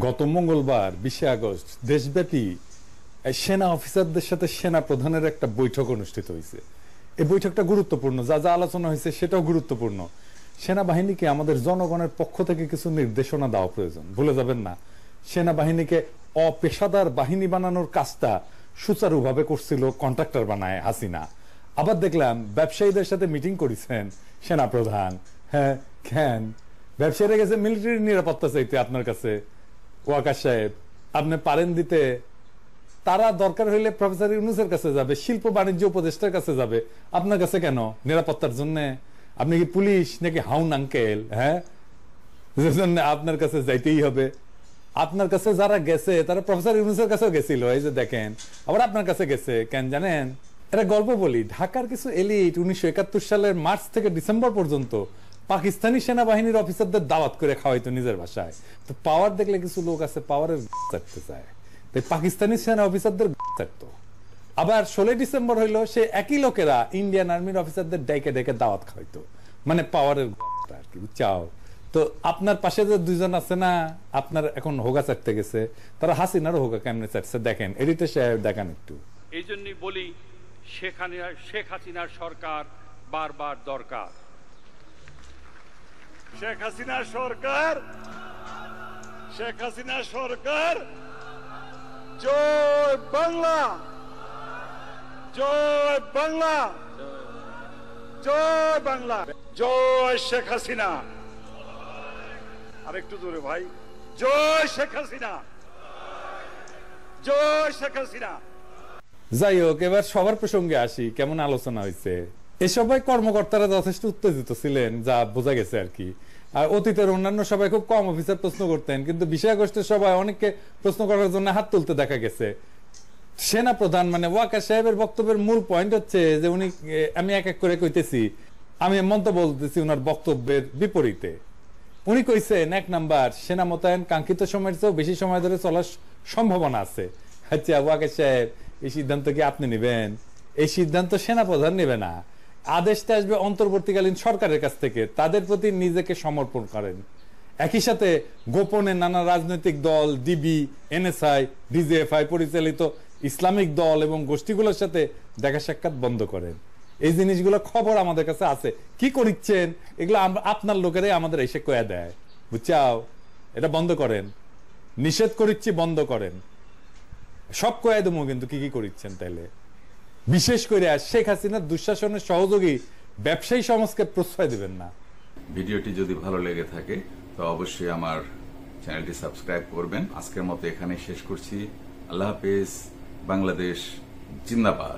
গত মঙ্গলবার 20 আগস্ট দেশব্যাপী সেনা অফিসারদের সাথে সেনা প্রধানের একটা বৈঠক অনুষ্ঠিত হয়েছে। এই বৈঠকটা গুরুত্বপূর্ণ, যা যা আলোচনা হয়েছে সেটাও গুরুত্বপূর্ণ। সেনাবাহিনীকে আমাদের জনগণের পক্ষ থেকে কিছু নির্দেশনা দেওয়া প্রয়োজন। ভুলে যাবেন না, সেনাবাহিনীকে অপেশাদার বাহিনী বানানোর কাজটা সুচারুভাবে করছিল কন্ট্রাক্টর বানায় হাসিনা। আবার দেখলাম ব্যবসায়ীদের সাথে মিটিং করেছেন সেনা প্রধান। হ্যাঁ, কেন ব্যবসায়ীরা গেছে মিলিটারি নিরাপত্তা চাইতে আপনার কাছে? ওয়াকার সাহেব, আপনি পারেন দিতে? তারা দরকার হইলে প্রফেসর ইউনূসের কাছে যাবে, শিল্প বাণিজ্য উপদেষ্টার কাছে যাবে, আপনার কাছে কেন নিরাপত্তার জন্য? আপনি কি পুলিশ নাকি হাউন আঙ্কেল? হ্যাঁ, আপনার কাছে যাইতেই হবে। আপনার কাছে যারা গেছে তারা প্রফেসর ইউনূসের কাছেও গেছিল, এই যে দেখেন, আবার আপনার কাছে গেছে কেন জানেন? এটা গল্প বলি, ঢাকার কিছু এলিট 1971 সালের মার্চ থেকে ডিসেম্বর পর্যন্ত পাকিস্তানি সেনাবাহিনীর অফিসারদের দাওয়াত করে খাওয়াইতো নিজের ভাষায়। তো পাওয়ার দেখলে কিছু লোক আছে পাওয়ারের চাটতে চায়, তাই পাকিস্তানি সেনা অফিসারদের চাটতো। আবার 16 ডিসেম্বর হইলো, সে একই লোকেরা ইন্ডিয়ান আর্মির অফিসারদের ডেকে ডেকে দাওয়াত খাওয়াইতো, মানে পাওয়ারের আর কি, চাও। তো আপনার পাশে যে দুইজন আছে না, আপনার এখন হোগা চাটতে গেছে, তারা হাসিনারও হোগা কেমনে চাটছে দেখেন, এডিটর সাহেব দেখান একটু। এই জন্যই বলি শেখ হাসিনার সরকার বারবার দরকার। শেখ হাসিনা সরকার, শেখ হাসিনা সরকার, জয় বাংলা, জয় বাংলা, জয় বাংলা, জয় শেখ হাসিনা। আরেকটু জোরে ভাই, জয় শেখ হাসিনা, জয় শেখ হাসিনা। যাই হোক, এবার সবার প্রসঙ্গে আসি। কেমন আলোচনা হয়েছে? এ সবাই কর্মকর্তারা যথেষ্ট উত্তেজিত ছিলেন, যা বোঝা গেছে আর কি। আর অতীতের অন্যান্য সবাই খুব কম অফিসার প্রশ্ন করতেন, কিন্তু 20 আগস্টের সবাই অনেককে প্রশ্ন করার জন্য হাত তুলতে দেখা গেছে। সেনা প্রধান মানে ওয়াকার সাহেবের বক্তব্যের মূল পয়েন্ট হচ্ছে যে উনি, আমি এক এক করে কইতেছি, আমি মন্তব্য বলতেছি ওনার বক্তব্যের বিপরীতে। উনি কইছেন, 1 নাম্বার, সেনা মোতায়েন কাঙ্ক্ষিত সময়ের চেয়েও বেশি সময় ধরে চলার সম্ভাবনা আছে। আচ্ছা ওয়াকার সাহেব, এই সিদ্ধান্ত কি আপনি নেবেন? এই সিদ্ধান্ত সেনা প্রধান নেবে না, আদেশটা আসবে অন্তর্বর্তীকালীন সরকারের কাছ থেকে। তাদের প্রতি নিজেকে সমর্পণ করেন। একই সাথে গোপনে নানা রাজনৈতিক দল, ডিবি, এনএসআই, ডিজিএফআই পরিচালিত ইসলামিক দল এবং গোষ্ঠীগুলোর সাথে দেখা সাক্ষাৎ বন্ধ করেন। এই জিনিসগুলো খবর আমাদের কাছে আছে। কি করিচ্ছেন এগুলো আপনার লোকেরাই আমাদের এসে কয়া দেয়, বুঝছাও? এটা বন্ধ করেন, নিষেধ করিচ্ছি, বন্ধ করেন। সব কয়া দেবো কিন্তু কি কি করিচ্ছেন তাইলে। বিশেষ করে শেখ হাসিনার দুঃশাসনের সহযোগী ব্যবসায়ী সমাজকে প্রশ্রয় দিবেন না। ভিডিওটি যদি ভালো লেগে থাকে তো অবশ্যই আমার চ্যানেলটি সাবস্ক্রাইব করবেন। আজকের মতো এখানে শেষ করছি। আল্লাহ হাফেজ। বাংলাদেশ জিন্দাবাদ।